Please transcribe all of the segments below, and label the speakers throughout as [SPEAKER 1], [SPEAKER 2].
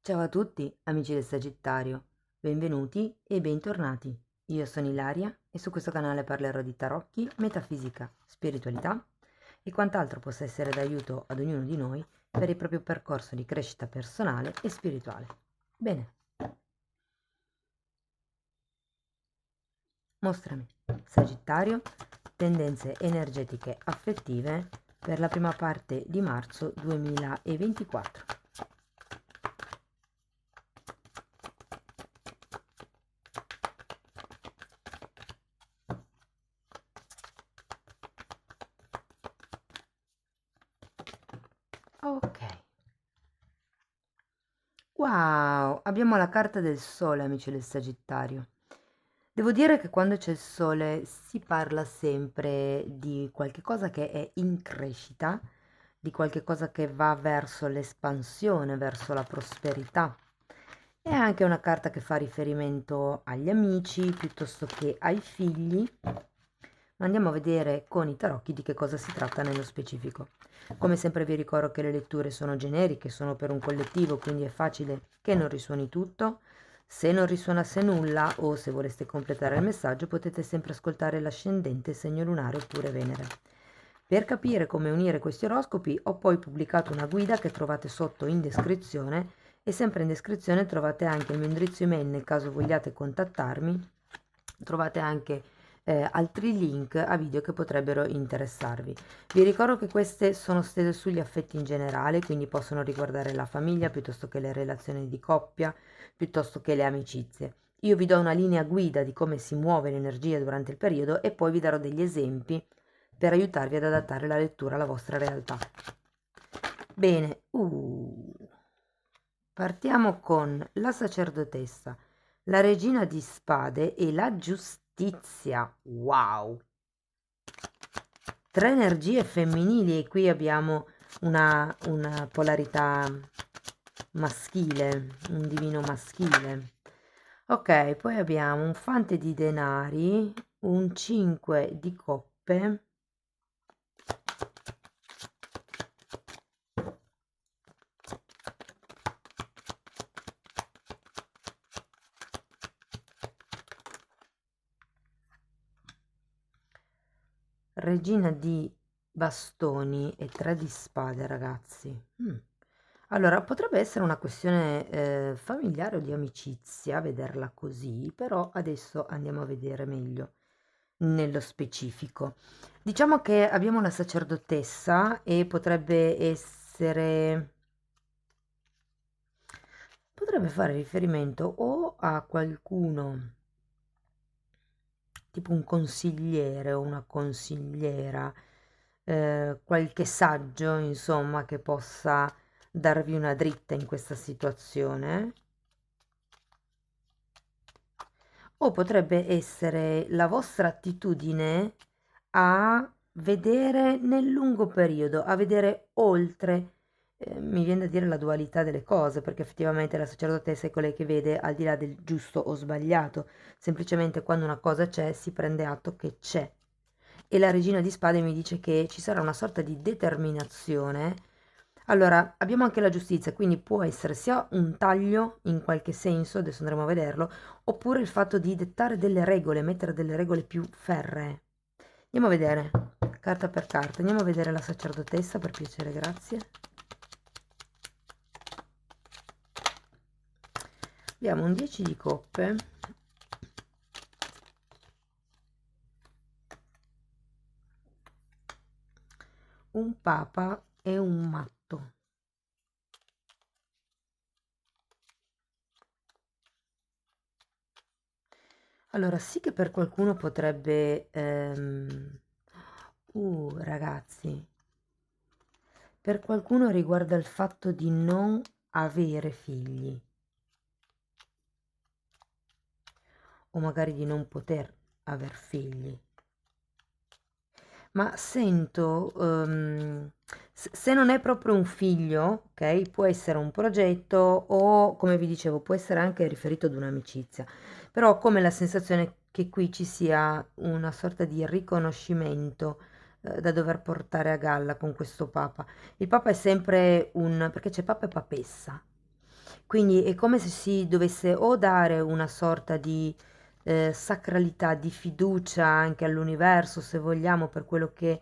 [SPEAKER 1] Ciao a tutti, amici del Sagittario, benvenuti e bentornati. Io sono Ilaria e su questo canale parlerò di tarocchi, metafisica, spiritualità e quant'altro possa essere d'aiuto ad ognuno di noi per il proprio percorso di crescita personale e spirituale. Bene, mostrami, Sagittario, tendenze energetiche affettive per la prima parte di marzo 2024. Ok. Wow, abbiamo la carta del sole, amici del Sagittario. Devo dire che quando c'è il sole si parla sempre di qualche cosa che è in crescita, di qualche cosa che va verso l'espansione, verso la prosperità. È anche una carta che fa riferimento agli amici piuttosto che ai figli. Ma andiamo a vedere con i tarocchi di che cosa si tratta nello specifico. Come sempre vi ricordo che le letture sono generiche, sono per un collettivo, quindi è facile che non risuoni tutto. Se non risuonasse nulla o se voleste completare il messaggio potete sempre ascoltare l'ascendente, segno lunare oppure Venere. Per capire come unire questi oroscopi ho poi pubblicato una guida che trovate sotto in descrizione e sempre in descrizione trovate anche il mio indirizzo email nel caso vogliate contattarmi. Trovate anche altri link a video che potrebbero interessarvi. Vi ricordo che queste sono stese sugli affetti in generale, quindi possono riguardare la famiglia piuttosto che le relazioni di coppia, piuttosto che le amicizie. Io vi do una linea guida di come si muove l'energia durante il periodo e poi vi darò degli esempi per aiutarvi ad adattare la lettura alla vostra realtà. Bene, partiamo con la sacerdotessa, la regina di spade e la giustizia. Wow! Tre energie femminili e qui abbiamo una polarità maschile, un divino maschile. Ok, poi abbiamo un fante di denari, un 5 di coppe, regina di bastoni e 3 di spade, ragazzi. Allora, potrebbe essere una questione familiare o di amicizia, vederla così, però adesso andiamo a vedere meglio nello specifico. Diciamo che abbiamo la sacerdotessa e potrebbe fare riferimento o a qualcuno tipo un consigliere o una consigliera, qualche saggio, insomma, che possa darvi una dritta in questa situazione. O potrebbe essere la vostra attitudine a vedere nel lungo periodo, a vedere oltre, mi viene da dire la dualità delle cose, perché effettivamente la sacerdotessa è quella che vede al di là del giusto o sbagliato, semplicemente quando una cosa c'è si prende atto che c'è. E la regina di spade mi dice che ci sarà una sorta di determinazione. Allora, abbiamo anche la giustizia, quindi può essere sia un taglio in qualche senso, adesso andremo a vederlo, oppure il fatto di dettare delle regole, mettere delle regole più ferree. Andiamo a vedere, carta per carta, andiamo a vedere la sacerdotessa, per piacere, grazie. Abbiamo un 10 di coppe, un papa e un matto. Allora, sì che per qualcuno potrebbe... ragazzi, per qualcuno riguarda il fatto di non avere figli o magari di non poter aver figli. Ma sento, se non è proprio un figlio, ok, può essere un progetto o, come vi dicevo, può essere anche riferito ad un'amicizia, però ho come la sensazione che qui ci sia una sorta di riconoscimento, da dover portare a galla con questo Papa. Il Papa è sempre perché c'è Papa e Papessa. Quindi è come se si dovesse o dare una sorta di sacralità, di fiducia anche all'universo, se vogliamo, per quello che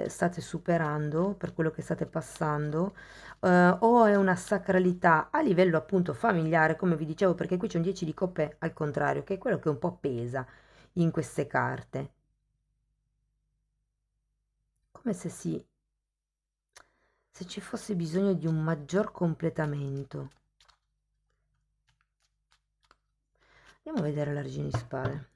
[SPEAKER 1] state superando, per quello che state passando, o è una sacralità a livello appunto familiare, come vi dicevo, perché qui c'è un 10 di coppe al contrario, che è quello che un po' pesa in queste carte. Come se ci fosse bisogno di un maggior completamento. Andiamo a vedere la regina di spade.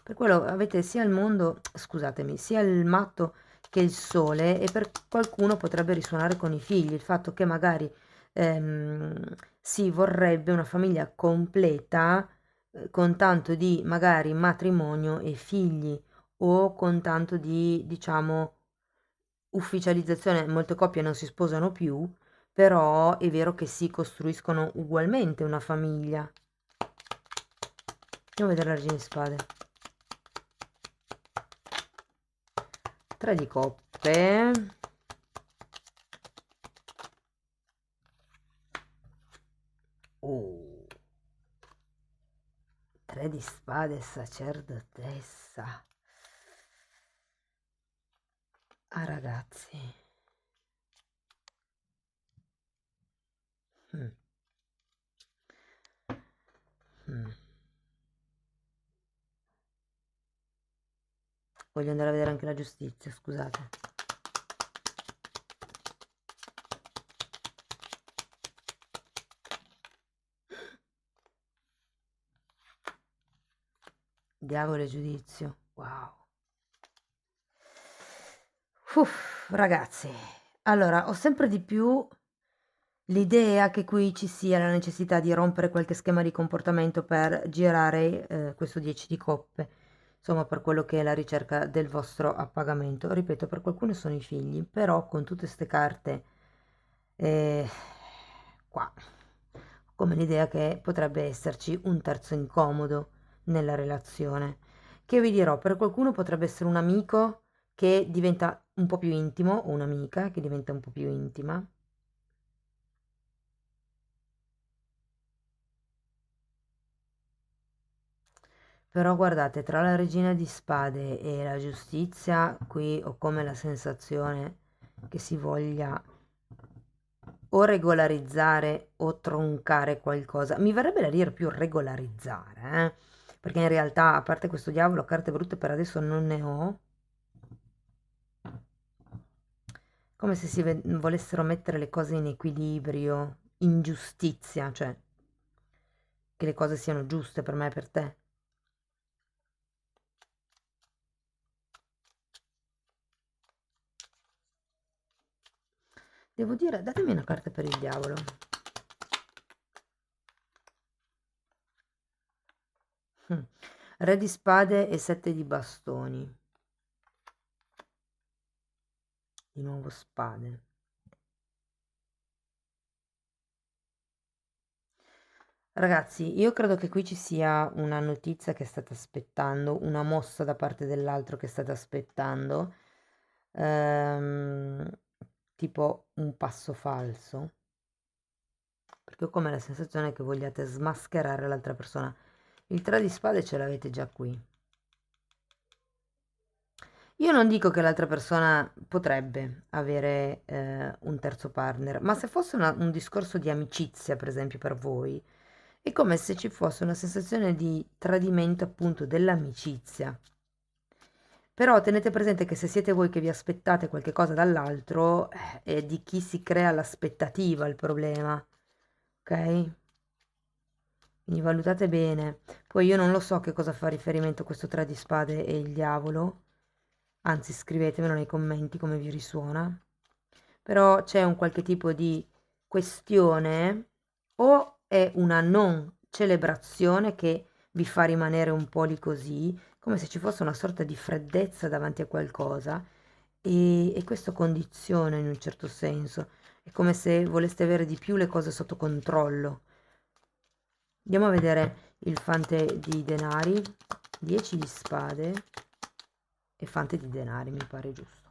[SPEAKER 1] Per quello avete sia il mondo, scusatemi, sia il matto che il sole, e per qualcuno potrebbe risuonare con i figli, il fatto che magari si vorrebbe una famiglia completa, con tanto di magari matrimonio e figli, o con tanto di, diciamo, ufficializzazione. Molte coppie non si sposano più, però è vero che si costruiscono ugualmente una famiglia. Andiamo a vedere la regina di spade. Tre di coppe. Oh, tre di spade, sacerdotessa. Ah, ragazzi. Mm, mm. Voglio andare a vedere anche la giustizia, scusate. Diavolo e giudizio. Wow. Uff, ragazzi. Allora, ho sempre di più l'idea che qui ci sia la necessità di rompere qualche schema di comportamento per girare questo 10 di coppe, insomma per quello che è la ricerca del vostro appagamento. Ripeto, per qualcuno sono i figli, però con tutte queste carte eh, qua, ho come l'idea che potrebbe esserci un terzo incomodo nella relazione, che vi dirò, per qualcuno potrebbe essere un amico che diventa un po' più intimo, o un'amica che diventa un po' più intima. Però guardate, tra la regina di spade e la giustizia, qui ho come la sensazione che si voglia o regolarizzare o troncare qualcosa. Mi verrebbe da dire più regolarizzare, perché in realtà, a parte questo diavolo, carte brutte per adesso non ne ho. Come se volessero mettere le cose in equilibrio, in giustizia, cioè che le cose siano giuste per me e per te. Devo dire, datemi una carta per il diavolo. Mm. Re di spade e sette di bastoni. Di nuovo spade. Ragazzi, io credo che qui ci sia una notizia che state aspettando, una mossa da parte dell'altro che state aspettando, ehm, tipo un passo falso, perché ho come la sensazione che vogliate smascherare l'altra persona. Il 3 di spade ce l'avete già qui. Io non dico che l'altra persona potrebbe avere un terzo partner, ma se fosse un discorso di amicizia, per esempio, per voi, è come se ci fosse una sensazione di tradimento appunto dell'amicizia. Però tenete presente che se siete voi che vi aspettate qualche cosa dall'altro, è di chi si crea l'aspettativa il problema, ok? Quindi valutate bene. Poi io non lo so che cosa fa riferimento questo 3 di spade e il diavolo, anzi scrivetemelo nei commenti come vi risuona. Però c'è un qualche tipo di questione, o è una non celebrazione che vi fa rimanere un po' lì così, come se ci fosse una sorta di freddezza davanti a qualcosa, e questo condiziona in un certo senso. È come se voleste avere di più le cose sotto controllo. Andiamo a vedere il fante di denari, 10 di spade e fante di denari, mi pare giusto.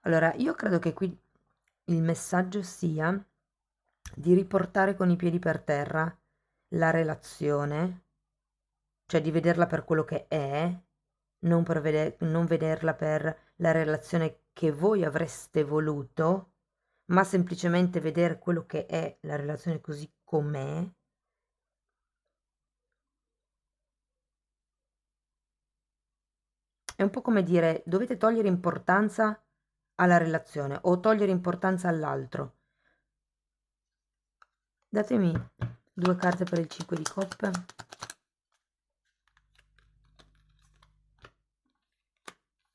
[SPEAKER 1] Allora, io credo che qui il messaggio sia di riportare con i piedi per terra la relazione, cioè di vederla per quello che è, non vederla per la relazione che voi avreste voluto, ma semplicemente vedere quello che è la relazione così com'è. È un po' come dire, dovete togliere importanza alla relazione o togliere importanza all'altro. Datemi due carte per il 5 di coppe.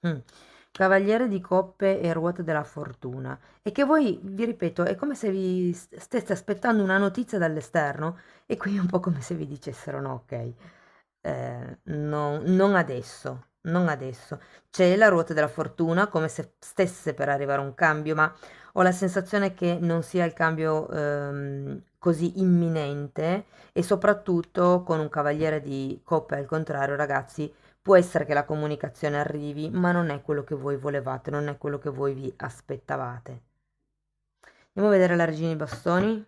[SPEAKER 1] Mm. Cavaliere di coppe e ruote della fortuna. E che voi, vi ripeto, è come se vi steste aspettando una notizia dall'esterno e qui è un po' come se vi dicessero no, ok, non adesso, non adesso. C'è la ruota della fortuna come se stesse per arrivare un cambio, ma ho la sensazione che non sia il cambio così imminente e soprattutto con un cavaliere di coppe al contrario, ragazzi. Può essere che la comunicazione arrivi, ma non è quello che voi volevate, non è quello che voi vi aspettavate. Andiamo a vedere la regina di bastoni.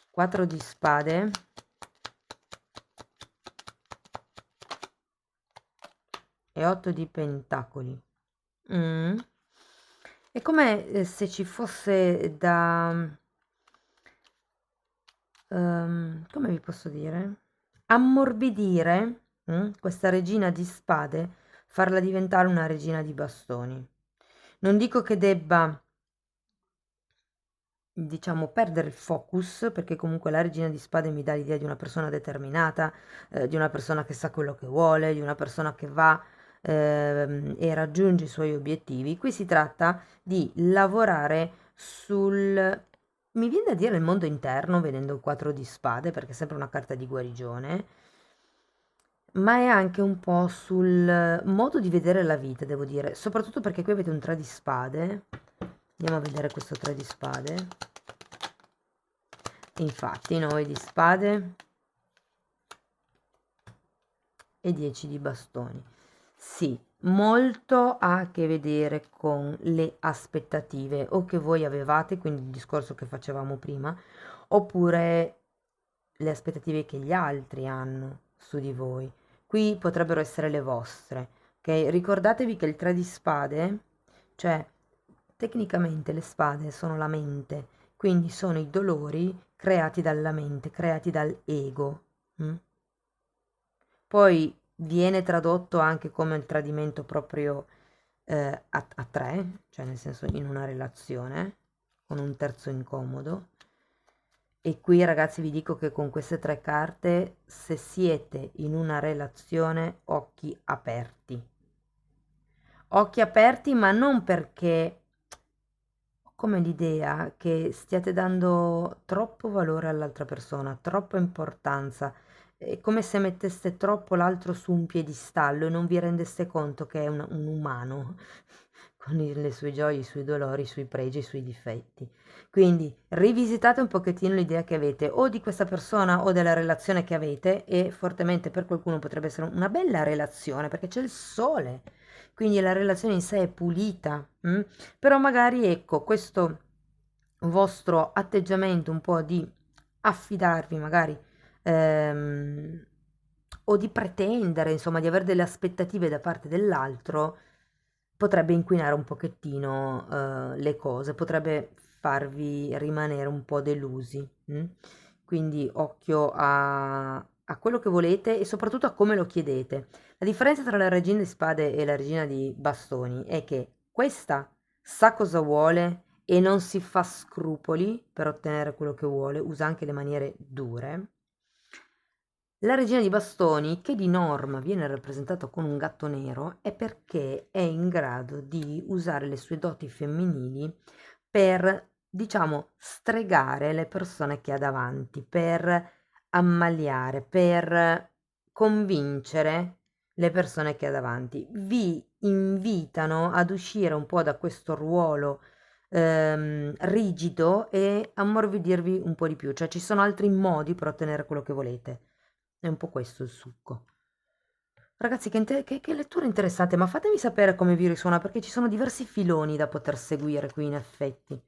[SPEAKER 1] Quattro di spade. E 8 di pentacoli. Mm. È come se ci fosse da... come vi posso dire? Ammorbidire questa regina di spade, farla diventare una regina di bastoni. Non dico che debba, diciamo, perdere il focus, perché comunque la regina di spade mi dà l'idea di una persona determinata, di una persona che sa quello che vuole, di una persona che va e raggiunge i suoi obiettivi. Qui si tratta di lavorare sul, mi viene da dire il mondo interno, vedendo il 4 di spade, perché è sempre una carta di guarigione, ma è anche un po' sul modo di vedere la vita, devo dire, soprattutto perché qui avete un 3 di spade. Andiamo a vedere questo 3 di spade. Infatti 9 di spade e 10 di bastoni. Sì, molto ha a che vedere con le aspettative o che voi avevate, quindi il discorso che facevamo prima, oppure le aspettative che gli altri hanno su di voi. Qui potrebbero essere le vostre, ok? Ricordatevi che il 3 di spade, cioè tecnicamente le spade sono la mente, quindi sono i dolori creati dalla mente, creati dall'ego. Mm? Poi viene tradotto anche come il tradimento proprio a tre, cioè nel senso in una relazione con un terzo incomodo. E qui ragazzi vi dico che con queste tre carte, se siete in una relazione, occhi aperti. Occhi aperti, ma non perché ho come l'idea che stiate dando troppo valore all'altra persona, troppa importanza. È come se metteste troppo l'altro su un piedistallo e non vi rendeste conto che è un umano con le sue gioie, i suoi dolori, i suoi pregi, i suoi difetti. Quindi rivisitate un pochettino l'idea che avete o di questa persona o della relazione che avete e fortemente per qualcuno potrebbe essere una bella relazione perché c'è il sole, quindi la relazione in sé è pulita, però magari ecco questo vostro atteggiamento un po' di affidarvi magari ehm, o di pretendere, insomma, di avere delle aspettative da parte dell'altro, potrebbe inquinare un pochettino le cose, potrebbe farvi rimanere un po' delusi. Quindi occhio a quello che volete e soprattutto a come lo chiedete. La differenza tra la regina di spade e la regina di bastoni è che questa sa cosa vuole e non si fa scrupoli per ottenere quello che vuole, usa anche le maniere dure. La regina di bastoni, che di norma viene rappresentata con un gatto nero, è perché è in grado di usare le sue doti femminili per, diciamo, stregare le persone che ha davanti, per ammaliare, per convincere le persone che ha davanti. Vi invitano ad uscire un po' da questo ruolo rigido e ammorbidirvi un po' di più, cioè ci sono altri modi per ottenere quello che volete. È un po' questo il succo. Ragazzi, che lettura interessante, ma fatemi sapere come vi risuona perché ci sono diversi filoni da poter seguire qui in effetti.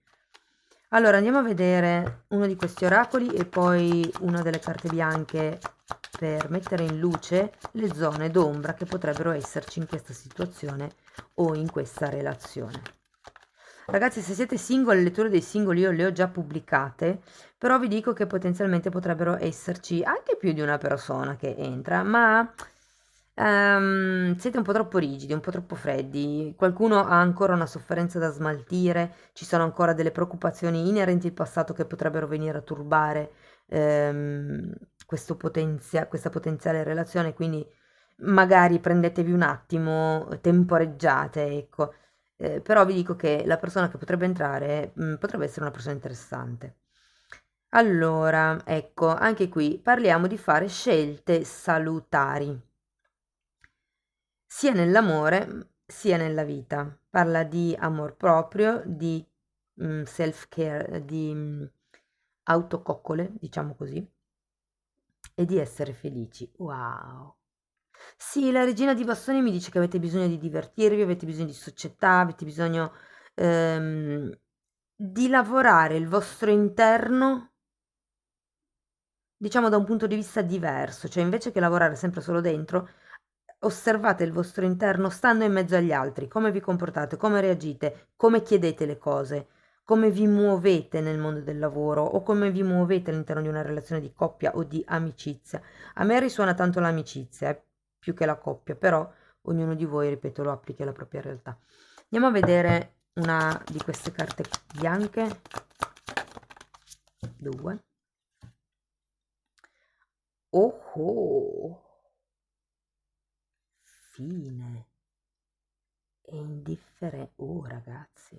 [SPEAKER 1] Allora, andiamo a vedere uno di questi oracoli e poi una delle carte bianche per mettere in luce le zone d'ombra che potrebbero esserci in questa situazione o in questa relazione. Ragazzi, se siete single, le letture dei singoli io le ho già pubblicate, però vi dico che potenzialmente potrebbero esserci anche più di una persona che entra, ma siete un po' troppo rigidi, un po' troppo freddi. Qualcuno ha ancora una sofferenza da smaltire, ci sono ancora delle preoccupazioni inerenti al passato che potrebbero venire a turbare questa potenziale relazione, quindi magari prendetevi un attimo, temporeggiate, ecco. Però vi dico che la persona che potrebbe entrare, potrebbe essere una persona interessante. Allora, ecco, anche qui parliamo di fare scelte salutari, sia nell'amore sia nella vita. Parla di amor proprio, di self-care, di autococcole, diciamo così, e di essere felici. Wow! Sì, la regina di bastoni mi dice che avete bisogno di divertirvi, avete bisogno di società, avete bisogno di lavorare il vostro interno, diciamo da un punto di vista diverso, cioè invece che lavorare sempre solo dentro, osservate il vostro interno stando in mezzo agli altri, come vi comportate, come reagite, come chiedete le cose, come vi muovete nel mondo del lavoro o come vi muovete all'interno di una relazione di coppia o di amicizia. A me risuona tanto l'amicizia, più che la coppia, però ognuno di voi, ripeto, lo applichi alla propria realtà. Andiamo a vedere una di queste carte bianche. Due. Oh, oh. Fine e indifferente. Oh, ragazzi.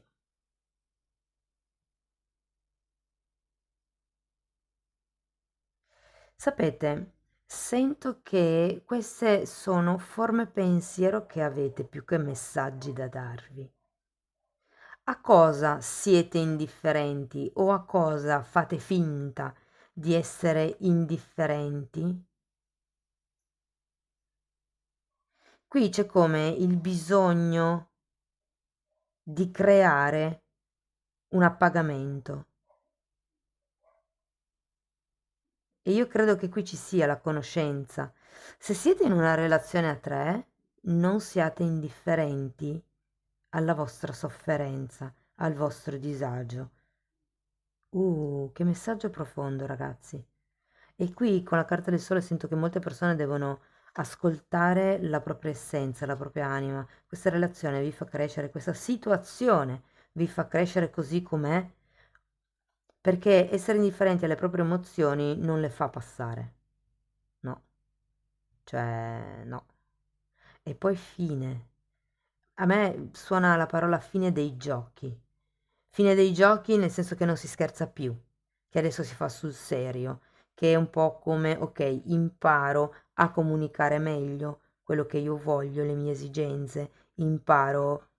[SPEAKER 1] Sapete, sento che queste sono forme pensiero che avete più che messaggi da darvi. A cosa siete indifferenti o a cosa fate finta di essere indifferenti? Qui c'è come il bisogno di creare un appagamento. E io credo che qui ci sia la conoscenza. Se siete in una relazione a tre, non siate indifferenti alla vostra sofferenza, al vostro disagio. Che messaggio profondo, ragazzi. E qui con la carta del sole sento che molte persone devono ascoltare la propria essenza, la propria anima. Questa relazione vi fa crescere, questa situazione vi fa crescere così com'è, perché essere indifferenti alle proprie emozioni non le fa passare. No, cioè no. E poi fine. A me suona la parola fine dei giochi. Fine dei giochi nel senso che non si scherza più, che adesso si fa sul serio, che è un po' come, ok, imparo a comunicare meglio quello che io voglio, le mie esigenze, imparo.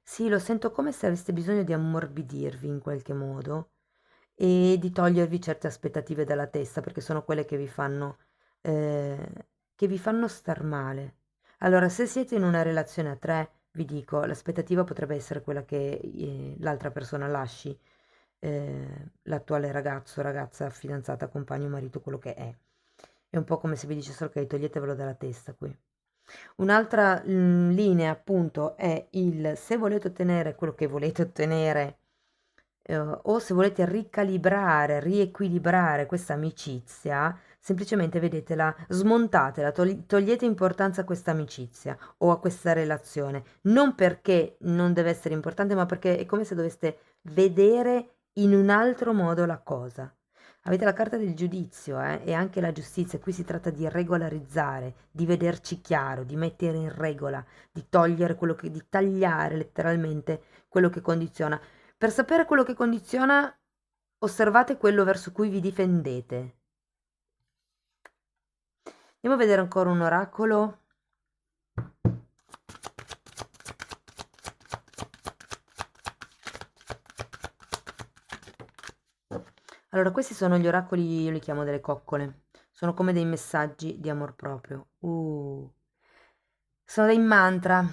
[SPEAKER 1] Sì, lo sento come se aveste bisogno di ammorbidirvi in qualche modo e di togliervi certe aspettative dalla testa, perché sono quelle che vi fanno star male. Allora, se siete in una relazione a tre, vi dico, l'aspettativa potrebbe essere quella che l'altra persona lasci l'attuale ragazzo, ragazza, fidanzata, compagno, marito, quello che è. È un po' come se vi dicessero ok, toglietevelo dalla testa qui. Un'altra linea appunto è il se volete ottenere quello che volete ottenere o se volete ricalibrare, riequilibrare questa amicizia, semplicemente vedetela, smontatela, togliete importanza a questa amicizia o a questa relazione, non perché non deve essere importante, ma perché è come se doveste vedere in un altro modo la cosa. Avete la carta del giudizio, e anche la giustizia. Qui si tratta di regolarizzare, di vederci chiaro, di mettere in regola, di togliere di tagliare letteralmente quello che condiziona. Per sapere quello che condiziona, osservate quello verso cui vi difendete. Andiamo a vedere ancora un oracolo. Allora, questi sono gli oracoli, io li chiamo delle coccole. Sono come dei messaggi di amor proprio. Sono dei mantra.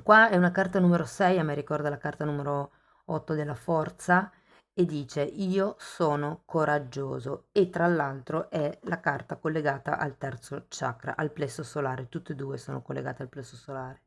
[SPEAKER 1] Qua è una carta numero 6, a me ricorda la carta numero 8 della forza e dice io sono coraggioso e tra l'altro è la carta collegata al terzo chakra, al plesso solare, tutte e due sono collegate al plesso solare.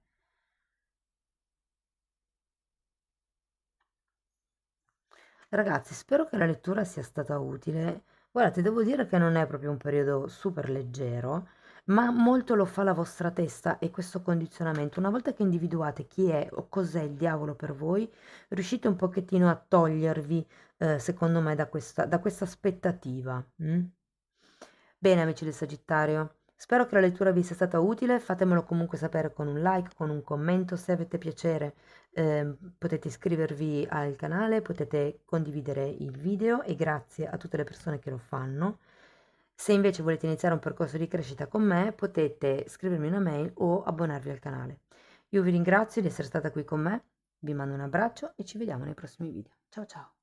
[SPEAKER 1] Ragazzi, spero che la lettura sia stata utile. Guardate, devo dire che non è proprio un periodo super leggero, ma molto lo fa la vostra testa e questo condizionamento. Una volta che individuate chi è o cos'è il diavolo per voi, riuscite un pochettino a togliervi, secondo me, da questa aspettativa. Bene, amici del Sagittario, spero che la lettura vi sia stata utile. Fatemelo comunque sapere con un like, con un commento. Se avete piacere, potete iscrivervi al canale, potete condividere il video e grazie a tutte le persone che lo fanno. Se invece volete iniziare un percorso di crescita con me, potete scrivermi una mail o abbonarvi al canale. Io vi ringrazio di essere stata qui con me, vi mando un abbraccio e ci vediamo nei prossimi video. Ciao ciao!